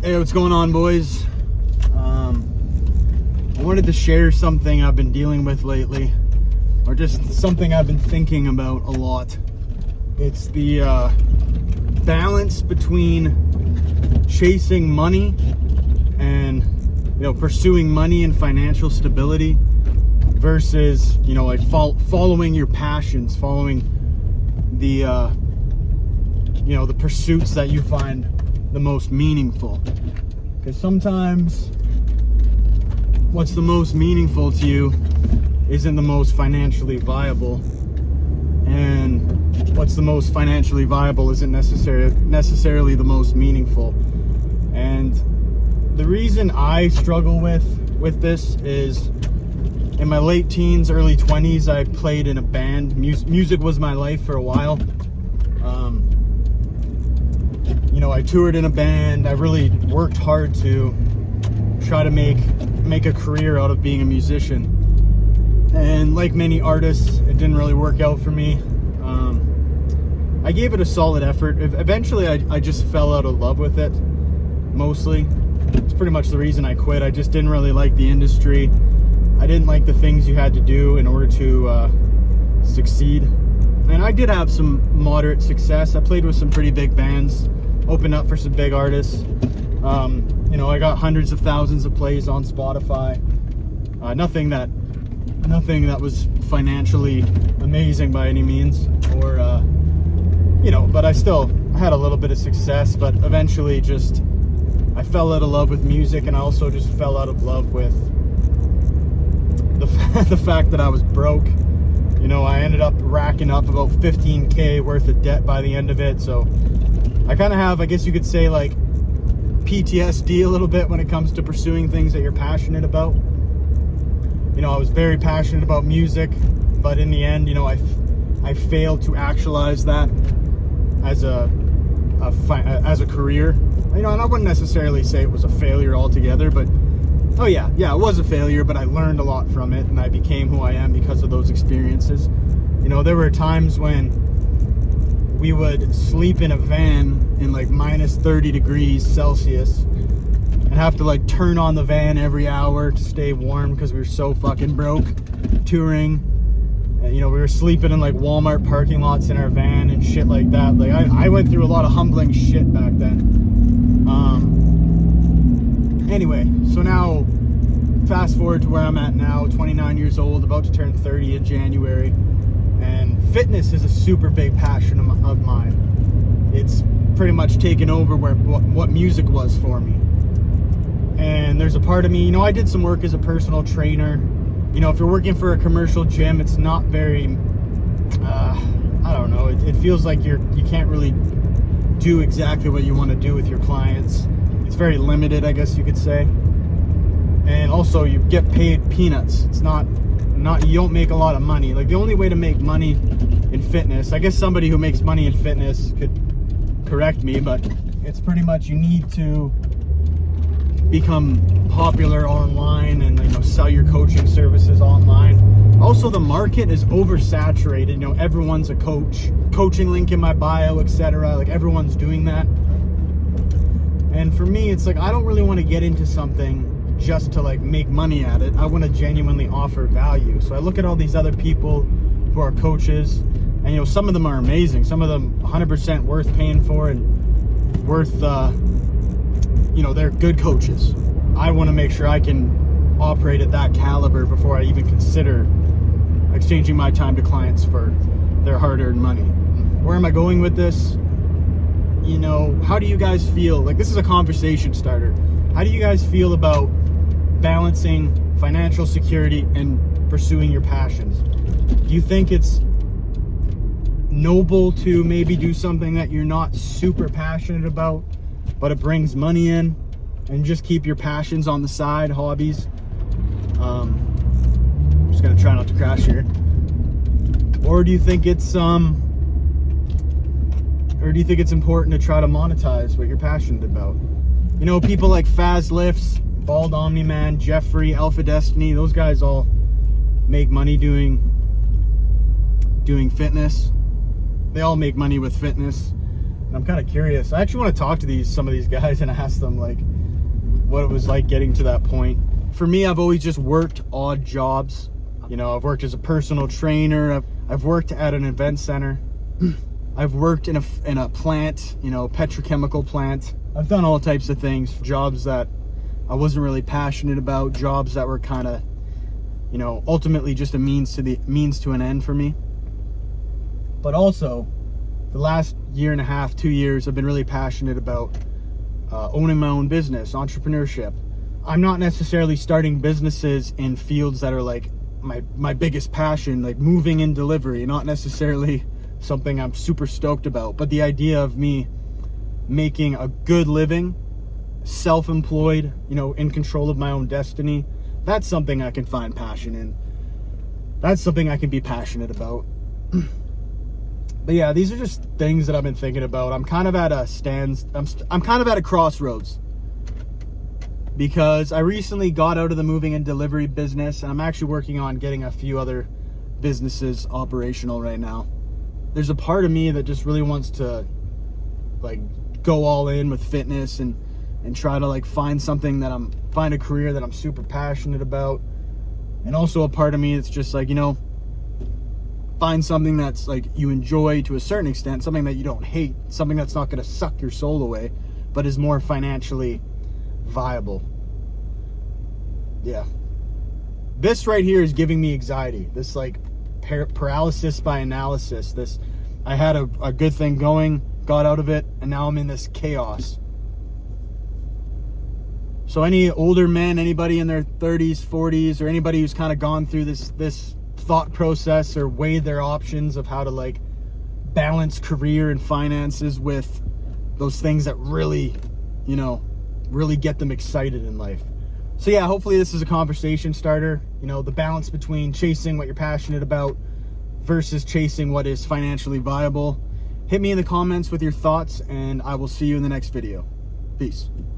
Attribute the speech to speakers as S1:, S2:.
S1: Hey, what's going on, boys? I wanted to share something I've been dealing with lately, or just something I've been thinking about a lot. It's the balance between chasing money and, pursuing money and financial stability versus, following your passions, following the, the pursuits that you find the most meaningful. Because sometimes what's the most meaningful to you isn't the most financially viable, and what's the most financially viable isn't necessarily the most meaningful. And the reason I struggle with this is, in my late teens, early 20s, I played in a band. Music was my life for a while. I toured in a band. I really worked hard to try to make a career out of being a musician. And like many artists, it didn't really work out for me. I gave it a solid effort. Eventually, I just fell out of love with it, mostly. It's pretty much the reason I quit. I just didn't really like the industry. I didn't like the things you had to do in order to succeed. And I did have some moderate success. I played with some pretty big bands, opened up for some big artists. I got hundreds of thousands of plays on Spotify. Nothing that was financially amazing by any means, or but I still had a little bit of success. But eventually, I fell out of love with music, and I also just fell out of love with the fact that I was broke. I ended up racking up about $15,000 worth of debt by the end of it. So I kind of have, I guess you could say, like PTSD a little bit when it comes to pursuing things that you're passionate about. I was very passionate about music, but in the end, I failed to actualize that as a career. And I wouldn't necessarily say it was a failure altogether, but it was a failure, but I learned a lot from it, and I became who I am because of those experiences. There were times when we would sleep in a van in like minus 30 degrees Celsius and have to like turn on the van every hour to stay warm because we were so fucking broke touring. And, we were sleeping in like Walmart parking lots in our van and shit like that. Like I went through a lot of humbling shit back then. Anyway, so now fast forward to where I'm at now, 29 years old, about to turn 30 in January, and fitness is a super big passion of mine. It's pretty much taken over what music was for me. And there's a part of me, I did some work as a personal trainer. If you're working for a commercial gym, it's not very, I don't know, it feels like you can't really do exactly what you want to do with your clients. It's very limited, I guess you could say. And also, you get paid peanuts. It's not you don't make a lot of money. Like, the only way to make money in fitness, I guess somebody who makes money in fitness could correct me, but it's pretty much you need to become popular online and sell your coaching services online. Also, the market is oversaturated. Everyone's a coach. Coaching link in my bio, etc. Like, everyone's doing that. And for me, it's like I don't really want to get into something just to like make money at it. I want to genuinely offer value. So I look at all these other people who are coaches, and some of them are amazing. Some of them 100% worth paying for and worth they're good coaches. I want to make sure I can operate at that caliber before I even consider exchanging my time to clients for their hard-earned money. Where am I going with this? How do you guys feel? Like, this is a conversation starter. How do you guys feel about balancing financial security and pursuing your passions? Do you think it's noble to maybe do something that you're not super passionate about, but it brings money in, and just keep your passions on the side, hobbies? I'm just gonna try not to crash here. Or do you think it's important to try to monetize what you're passionate about? People like Faz Lifts, Bald Omni-Man, Jeffrey, Alpha Destiny, those guys all make money doing fitness. They all make money with fitness. I'm kind of curious. I actually want to talk to some of these guys and ask them like what it was like getting to that point. For me, I've always just worked odd jobs. You know, I've worked as a personal trainer. I've worked at an event center. I've worked in a plant, you know, petrochemical plant. I've done all types of things, jobs that I wasn't really passionate about, jobs that were kind of, you know, ultimately just a means to an end for me. But also, the last year and a half, 2 years, I've been really passionate about owning my own business, entrepreneurship. I'm not necessarily starting businesses in fields that are like my biggest passion, like moving and delivery, not necessarily something I'm super stoked about, but the idea of me making a good living, self-employed, you know, in control of my own destiny, that's something I can find passion in. That's something I can be passionate about. But yeah, these are just things that I've been thinking about. I'm kind of at a crossroads, because I recently got out of the moving and delivery business, and I'm actually working on getting a few other businesses operational right now. There's a part of me that just really wants to like go all in with fitness and try to like find a career that I'm super passionate about. And also a part of me that's just like, you know, find something that's like you enjoy to a certain extent, something that you don't hate, something that's not going to suck your soul away, but is more financially viable. Yeah. This right here is giving me anxiety. This like paralysis by analysis. I had a good thing going, got out of it, and now I'm in this chaos. So any older men, anybody in their 30s, 40s, or anybody who's kind of gone through this thought process or weighed their options of how to like balance career and finances with those things that really, you know, really get them excited in life. So yeah, hopefully this is a conversation starter. You know, the balance between chasing what you're passionate about versus chasing what is financially viable. Hit me in the comments with your thoughts, and I will see you in the next video. Peace.